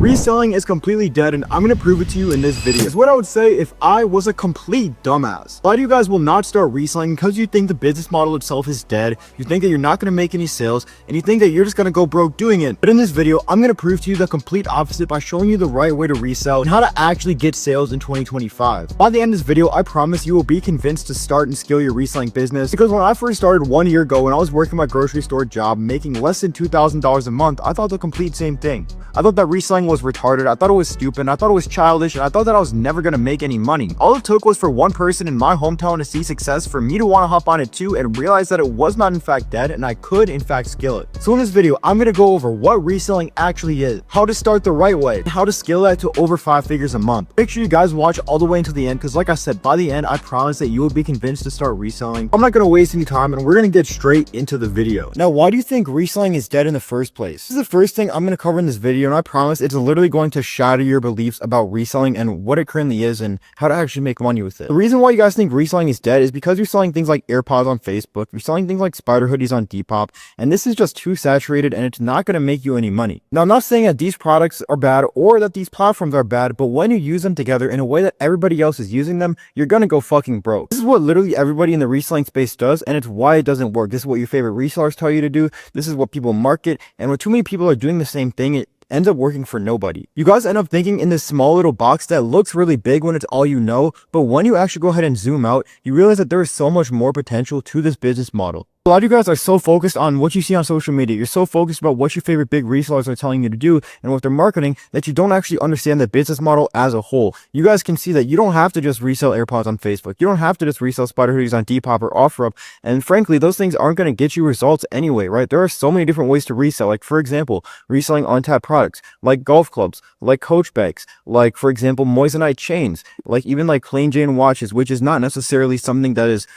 Reselling is completely dead, and I'm gonna prove it to you in this video. It's what I would say if I was a complete dumbass. A lot of you guys will not start reselling because you think the business model itself is dead, you think that you're not gonna make any sales, and you think that you're just gonna go broke doing it. But in this video, I'm gonna prove to you the complete opposite by showing you the right way to resell and how to actually get sales in 2025. By the end of this video, I promise you will be convinced to start and scale your reselling business, because when I first started 1 year ago, when I was working my grocery store job making less than $2,000 a month, I thought the complete same thing. I thought that reselling was retarded, I thought it was stupid, I thought it was childish, and I thought that I was never gonna make any money. All it took was for one person in my hometown to see success, for me to want to hop on it too, and realize that it was not in fact dead, and I could in fact scale it. So in this video, I'm gonna go over what reselling actually is, how to start the right way, and how to scale that to over 5 figures a month. Make sure you guys watch all the way until the end, because like I said, by the end, I promise that you will be convinced to start reselling. I'm not gonna waste any time, and we're gonna get straight into the video. Now, why do you think reselling is dead in the first place? This is the first thing I'm gonna cover in this video, and I promise it's literally going to shatter your beliefs about reselling and what it currently is and how to actually make money with it. The reason why you guys think reselling is dead is because you're selling things like AirPods on Facebook, you're selling things like spider hoodies on Depop, and this is just too saturated and it's not going to make you any money. Now, I'm not saying that these products are bad or that these platforms are bad, but when you use them together in a way that everybody else is using them, you're going to go fucking broke. This is what literally everybody in the reselling space does, and it's why it doesn't work. This is what your favorite resellers tell you to do. This is what people market, and when too many people are doing the same thing, it ends up working for nobody. You guys end up thinking in this small little box that looks really big when it's all you know, but when you actually go ahead and zoom out, you realize that there is so much more potential to this business model. A lot of you guys are so focused on what you see on social media. You're so focused about what your favorite big resellers are telling you to do and what they're marketing that you don't actually understand the business model as a whole. You guys can see that you don't have to just resell AirPods on Facebook. You don't have to just resell spider hoodies on Depop or OfferUp. And frankly, those things aren't going to get you results anyway, right? There are so many different ways to resell. Like, for example, reselling untapped products like golf clubs, like coach bags, like, for example, moissanite chains, like even like plain Jane watches, which is not necessarily something that is,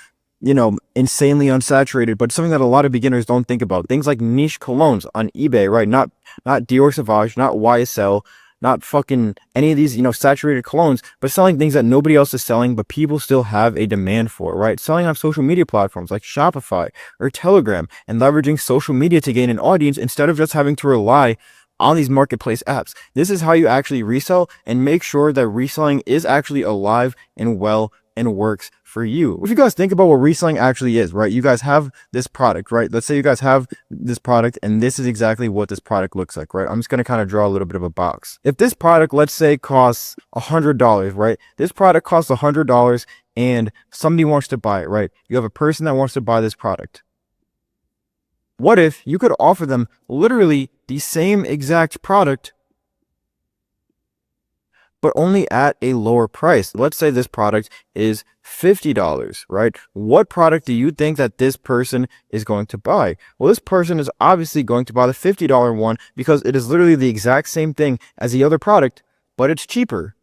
you know, insanely unsaturated, but something that a lot of beginners don't think about. Things like niche colognes on eBay, right? Not Dior Sauvage, not YSL, not fucking any of these, you know, saturated colognes, but selling things that nobody else is selling, but people still have a demand for, right? Selling on social media platforms like Shopify or Telegram, and leveraging social media to gain an audience instead of just having to rely on these marketplace apps. This is how you actually resell and make sure that reselling is actually alive and well and works for you. If you guys think about what reselling actually is, right? You guys have this product, right? Let's say you guys have this product and this is exactly what this product looks like, right? I'm just going to kind of draw a little bit of a box. If this product, let's say, costs $100, right? This product costs $100 and somebody wants to buy it, right? You have a person that wants to buy this product. What if you could offer them literally the same exact product, but only at a lower price? Let's say this product is $50, right? What product do you think that this person is going to buy? Well, this person is obviously going to buy the $50 one because it is literally the exact same thing as the other product, but it's cheaper.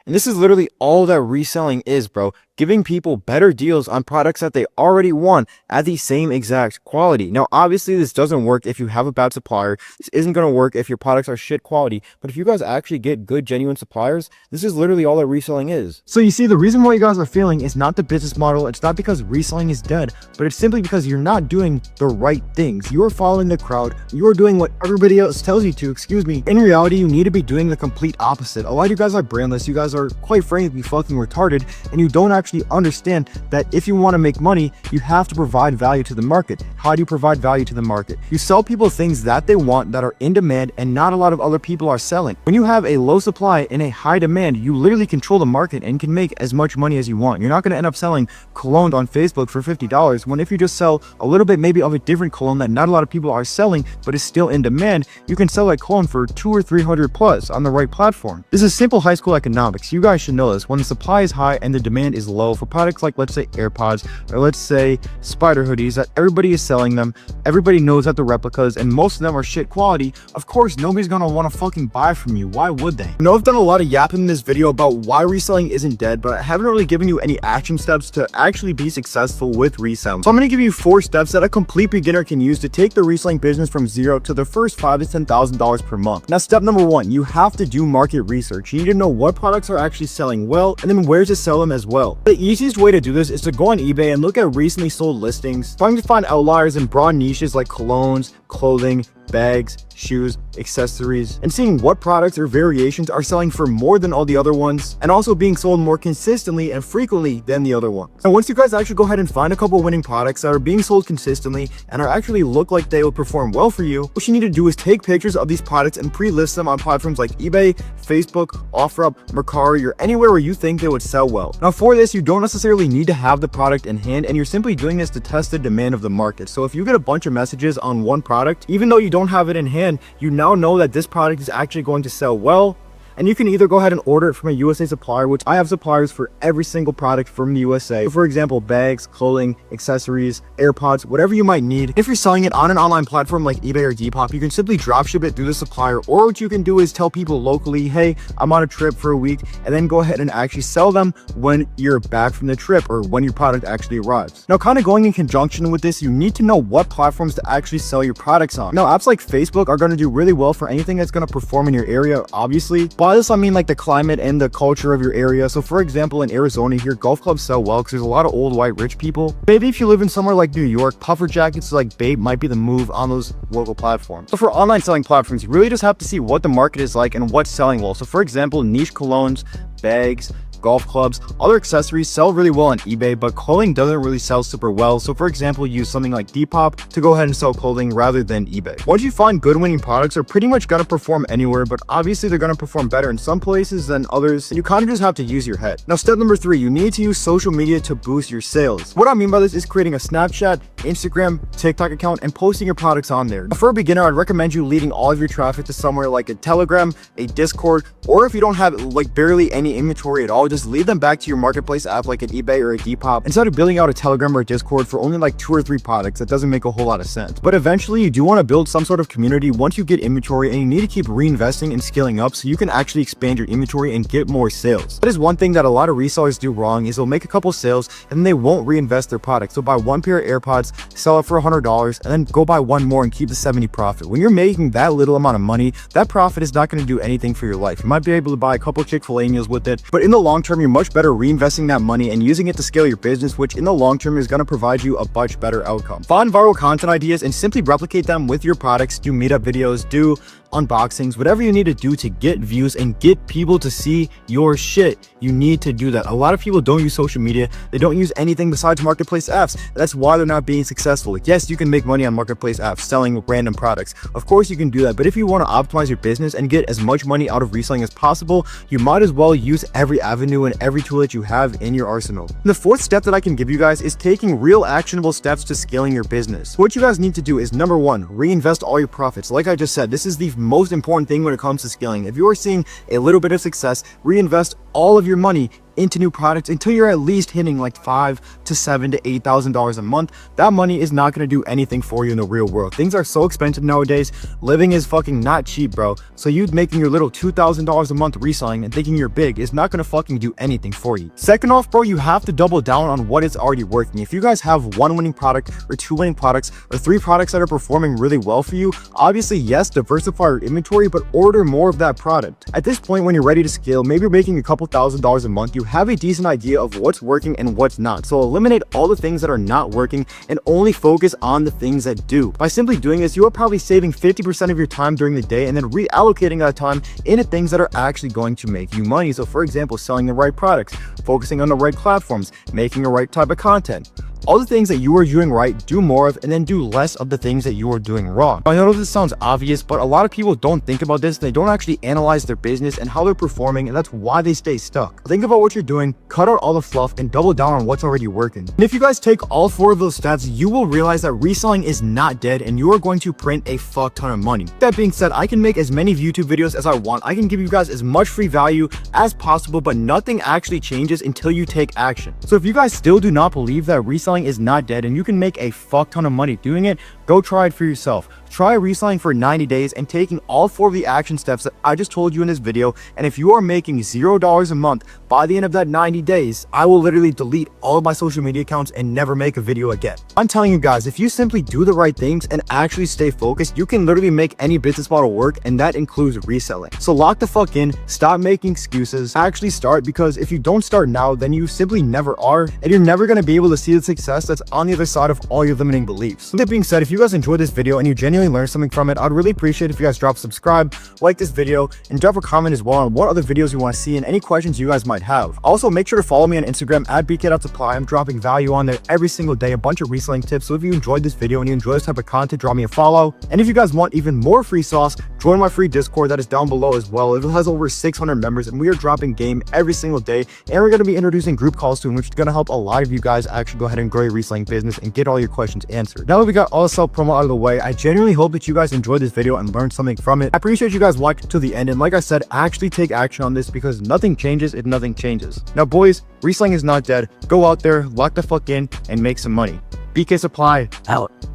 And this is literally all that reselling is, bro. Giving people better deals on products that they already want at the same exact quality. Now, obviously, this doesn't work if you have a bad supplier. This isn't going to work if your products are shit quality. But if you guys actually get good, genuine suppliers, this is literally all that reselling is. So you see, the reason why you guys are failing is not the business model. It's not because reselling is dead, but it's simply because you're not doing the right things. You're following the crowd. You're doing what everybody else tells you to, excuse me. In reality, you need to be doing the complete opposite. A lot of you guys are brainless. You guys are, quite frankly, fucking retarded, and you don't actually understand that if you want to make money, you have to provide value to the market. How do you provide value to the market? You sell people things that they want, that are in demand, and not a lot of other people are selling. When you have a low supply and a high demand, you literally control the market and can make as much money as you want. You're not going to end up selling cologne on Facebook for $50, when if you just sell a little bit maybe of a different cologne that not a lot of people are selling, but is still in demand, you can sell that cologne for $200 or $300 plus on the right platform. This is simple high school economics. You guys should know this. When the supply is high and the demand is low for products like, let's say, AirPods, or let's say spider hoodies, that everybody is selling them, everybody knows that they're replicas, and most of them are shit quality, of course nobody's gonna want to fucking buy from you. Why would they? I know I've done a lot of yapping in this video about why reselling isn't dead, but I haven't really given you any action steps to actually be successful with reselling. So I'm gonna give you 4 steps that a complete beginner can use to take the reselling business from zero to the first $5,000 to $10,000 per month. Now, step number 1, you have to do market research. You need to know what products are actually selling well, and then where to sell them as well. The easiest way to do this is to go on eBay and look at recently sold listings, trying to find outliers in broad niches like colognes, clothing, bags, shoes, accessories, and seeing what products or variations are selling for more than all the other ones, and also being sold more consistently and frequently than the other ones. And once you guys actually go ahead and find a couple winning products that are being sold consistently and are actually look like they will perform well for you, what you need to do is take pictures of these products and pre-list them on platforms like eBay, Facebook, OfferUp, Mercari, or anywhere where you think they would sell well. Now for this, you don't necessarily need to have the product in hand, and you're simply doing this to test the demand of the market. So if you get a bunch of messages on one product, even though you don't have it in hand, you now know that this product is actually going to sell well. And you can either go ahead and order it from a USA supplier, which I have suppliers for every single product from the USA. So for example, bags, clothing, accessories, AirPods, whatever you might need. If you're selling it on an online platform like eBay or Depop, you can simply drop ship it through the supplier. Or what you can do is tell people locally, hey, I'm on a trip for a week, and then go ahead and actually sell them when you're back from the trip or when your product actually arrives. Now, kind of going in conjunction with this, you need to know what platforms to actually sell your products on. Now, apps like Facebook are going to do really well for anything that's going to perform in your area, obviously. By this, I mean like the climate and the culture of your area. So for example, in Arizona here, golf clubs sell well because there's a lot of old white rich people. Maybe if you live in somewhere like New York, puffer jackets like Babe might be the move on those local platforms. So for online selling platforms, you really just have to see what the market is like and what's selling well. So for example, niche colognes, bags, golf clubs, other accessories sell really well on eBay, but clothing doesn't really sell super well. So for example, use something like Depop to go ahead and sell clothing rather than eBay. Once you find good winning products, are pretty much gonna perform anywhere, but obviously they're gonna perform better in some places than others, and you kind of just have to use your head. Now, step number 3, you need to use social media to boost your sales. What I mean by this is creating a Snapchat, Instagram, TikTok account, and posting your products on there. Now, for a beginner, I'd recommend you leading all of your traffic to somewhere like a Telegram, a Discord, or if you don't have like barely any inventory at all, just lead them back to your marketplace app like an eBay or a Depop instead of building out a Telegram or a Discord for only like 2 or 3 products. That doesn't make a whole lot of sense. But eventually you do want to build some sort of community once you get inventory, and you need to keep reinvesting and scaling up so you can actually expand your inventory and get more sales. That is one thing that a lot of resellers do wrong, is they'll make a couple sales and then they won't reinvest their product. So buy one pair of AirPods, sell it for $100, and then go buy one more and keep the 70 profit. When you're making that little amount of money, that profit is not going to do anything for your life. You might be able to buy a couple Chick-fil-A meals with it, but in the long term, you're much better reinvesting that money and using it to scale your business, which in the long term is going to provide you a much better outcome. Find viral content ideas and simply replicate them with your products. Do meetup videos, do unboxings, whatever you need to do to get views and get people to see your shit. You need to do that. A lot of people don't use social media. They don't use anything besides marketplace apps. That's why they're not being successful. Yes, you can make money on marketplace apps selling random products. Of course you can do that, but if you want to optimize your business and get as much money out of reselling as possible, you might as well use every avenue and every tool that you have in your arsenal. And the 4th step that I can give you guys is taking real actionable steps to scaling your business. What you guys need to do is, number 1, reinvest all your profits. Like I just said, this is the most important thing when it comes to scaling. If you are seeing a little bit of success, reinvest all of your money into new products until you're at least hitting like $5,000 to $7,000 to $8,000 a month. That money is not going to do anything for you in the real world. Things are so expensive nowadays. Living is fucking not cheap, bro. So you making your little $2,000 a month reselling and thinking you're big is not going to fucking do anything for you. Second off, bro, you have to double down on what is already working. If you guys have 1 winning product or 2 winning products or 3 products that are performing really well for you, obviously, yes, diversify your inventory, but order more of that product. At this point, when you're ready to scale, maybe you're making a couple $1,000s a month, you have a decent idea of what's working and what's not. So eliminate all the things that are not working and only focus on the things that do. By simply doing this, you are probably saving 50% of your time during the day and then reallocating that time into things that are actually going to make you money. So for example, selling the right products, focusing on the right platforms, making the right type of content. All the things that you are doing right, do more of, and then do less of the things that you are doing wrong. I know this sounds obvious, but a lot of people don't think about this. They don't actually analyze their business and how they're performing, and that's why they stay stuck. Think about what you're doing, cut out all the fluff, and double down on what's already working. And if you guys take all 4 of those steps, you will realize that reselling is not dead, and you are going to print a fuck ton of money. That being said, I can make as many YouTube videos as I want. I can give you guys as much free value as possible, but nothing actually changes until you take action. So if you guys still do not believe that reselling is not dead and you can make a fuck ton of money doing it, go try it for yourself. Try reselling for 90 days and taking all 4 of the action steps that I just told you in this video, and if you are making $0 a month by the end of that 90 days, I will literally delete all of my social media accounts and never make a video again. I'm telling you guys, if you simply do the right things and actually stay focused, you can literally make any business model work, and that includes reselling. So lock the fuck in, stop making excuses, actually start, because if you don't start now, then you simply never are, and you're never going to be able to see the success success that's on the other side of all your limiting beliefs. With that being said, if you guys enjoyed this video and you genuinely learned something from it, I'd really appreciate if you guys drop subscribe, like this video, and drop a comment as well on what other videos you want to see and any questions you guys might have. Also, make sure to follow me on Instagram at bk.supply. I'm dropping value on there every single day, a bunch of reselling tips. So if you enjoyed this video and you enjoy this type of content, drop me a follow. And if you guys want even more free sauce, join my free Discord that is down below as well. It has over 600 members and we are dropping game every single day, and we're going to be introducing group calls soon, which is going to help a lot of you guys actually go ahead and grow your reselling business and get all your questions answered. Now that we got all the self-promo out of the way, I genuinely hope that you guys enjoyed this video and learned something from it. I appreciate you guys watching to the end, and like I said, actually take action on this because nothing changes if nothing changes. Now boys, reselling is not dead. Go out there, lock the fuck in, and make some money. BK Supply out.